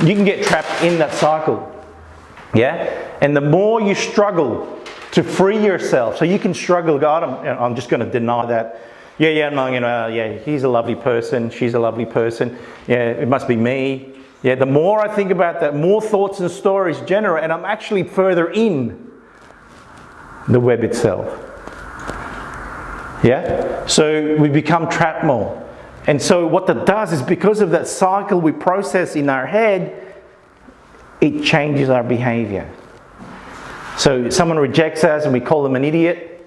you can get trapped in that cycle. Yeah? And the more you struggle to free yourself, so you can struggle, God, I'm just going to deny that. He's a lovely person, she's a lovely person. Yeah, it must be me. Yeah, the more I think about that, more thoughts and stories generate, and I'm actually further in the web itself. Yeah? So we become trapped more. And so what that does is, because of that cycle we process in our head, it changes our behavior. So someone rejects us and we call them an idiot,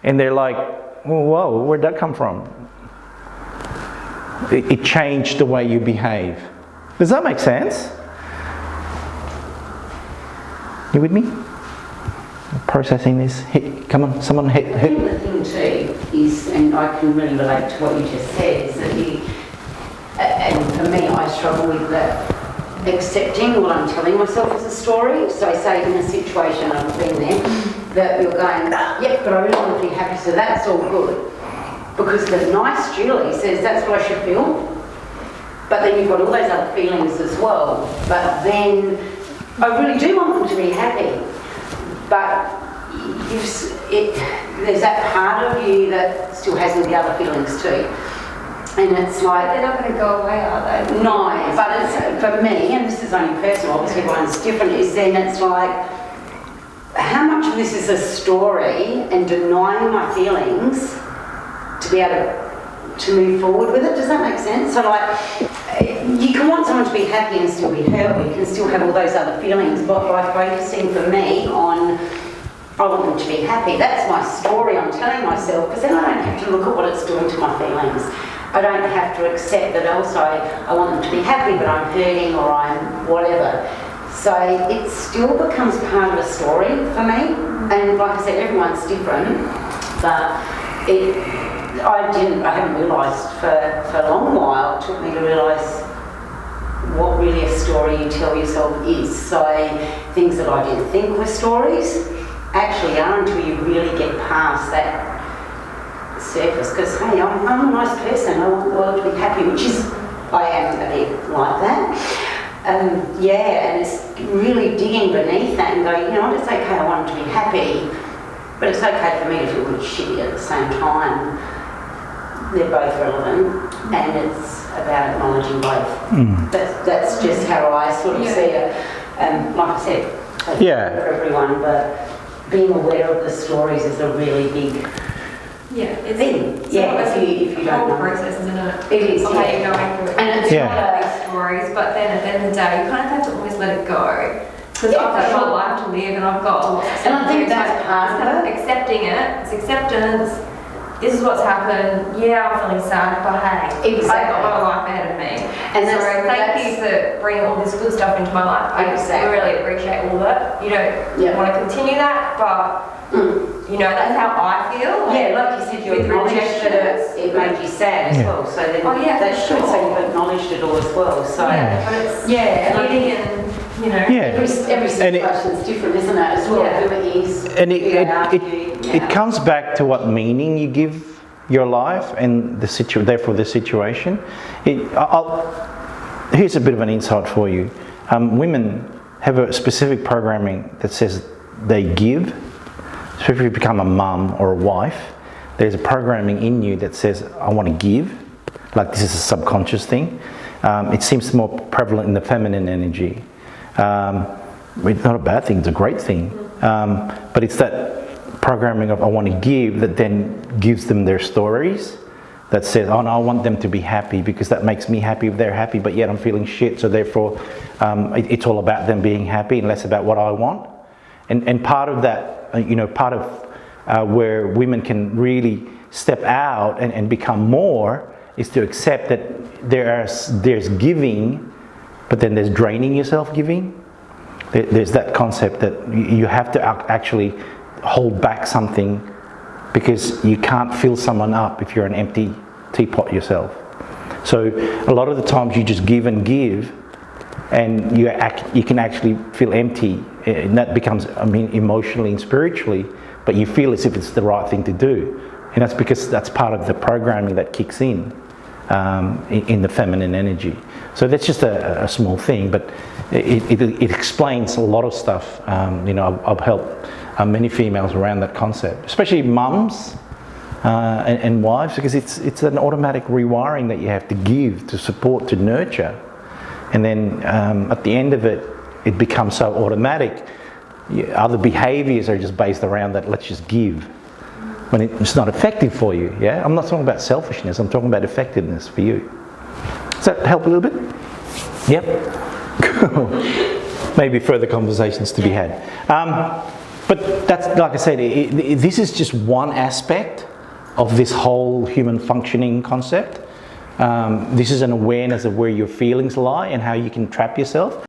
and they're like, whoa, where'd that come from? It changed the way you behave. Does that make sense? You with me? Processing this. Come on, someone hit. I think the thing too is, and I can really relate to what you just said, is that and for me, I struggle with that accepting what I'm telling myself as a story. So say in a situation, I've been there, that you're going, yep, but I really want to be happy, so that's all good. Because the nice Julie says that's what I should feel. But then you've got all those other feelings as well. But then I really do want them to be happy. But there's that part of you that still has all the other feelings too. And it's like, they're not going to go away, are they? No, but it's, for me, and this is only personal, obviously everyone's different, is then it's like, how much of this is a story and denying my feelings to be able to move forward with it? Does that make sense? So like, you can want someone to be happy and still be hurt, or you can still have all those other feelings, but by focusing for me on, I want them to be happy, that's my story I'm telling myself, because then I don't have to look at what it's doing to my feelings. I don't have to accept that also I want them to be happy, but I'm hurting or I'm whatever. So it still becomes part of a story for me. And like I said, everyone's different, but I haven't realised for a long while. It took me to realise what really a story you tell yourself is. So things that I didn't think were stories actually are, until you really get past that surface. Because hey, I'm a nice person, I want the world to be happy, which is, I am a bit like that. And it's really digging beneath that and going, you know what, it's okay, I want them to be happy, but it's okay for me to feel really shitty at the same time. They're both relevant, and it's about acknowledging both. That's just how I sort of see it. Like I said, for everyone, but being aware of the stories is a really big thing. If you don't know. Process, isn't it? It is. Okay, you're going through it. And it's not big stories, but then at the end of the day, you kind of have to always let it go. Because I've got a short life to live, and I've got a lot to And I think that's part of it. Accepting it. It's acceptance. This is what's happened. Yeah, I'm feeling sad, but hey, I've got my life ahead of me. And so thank you for bringing all this good stuff into my life. I really appreciate all that. You don't want to continue that, but you know, that's how I feel. Like you said, you acknowledged that it made you sad as well. So then that's good. So you've acknowledged it all as well. So every situation is different, isn't it? As well, who it is. And it comes back to what meaning you give your life and therefore the situation. Here's a bit of an insight for you. Women have a specific programming that says they give. So if you become a mum or a wife, there's a programming in you that says, I want to give. Like this is a subconscious thing. It seems more prevalent in the feminine energy. It's not a bad thing, it's a great thing. But it's that programming of I want to give that then gives them their stories that says, oh no, I want them to be happy because that makes me happy if they're happy, but yet I'm feeling shit, so therefore it's all about them being happy and less about what I want. And part of that, part of where women can really step out and become more is to accept that there's giving, but then there's draining yourself giving. There's that concept that you have to actually hold back something because you can't fill someone up if you're an empty teapot yourself. So a lot of the times you just give and give, and you can actually feel empty, and that becomes, emotionally and spiritually, but you feel as if it's the right thing to do, and that's because that's part of the programming that kicks in. in the feminine energy. So that's just a small thing, but it explains a lot of stuff. You know, I've helped many females around that concept, especially mums and wives, because it's an automatic rewiring that you have to give, to support, to nurture. And then at the end of it, it becomes so automatic. Other behaviours are just based around that, let's just give, when it's not effective for you. Yeah, I'm not talking about selfishness, I'm talking about effectiveness for you. Does that help a little bit? Yep. Cool. Maybe further conversations to be had. But that's, like I said, this is just one aspect of this whole human functioning concept. This is an awareness of where your feelings lie and how you can trap yourself.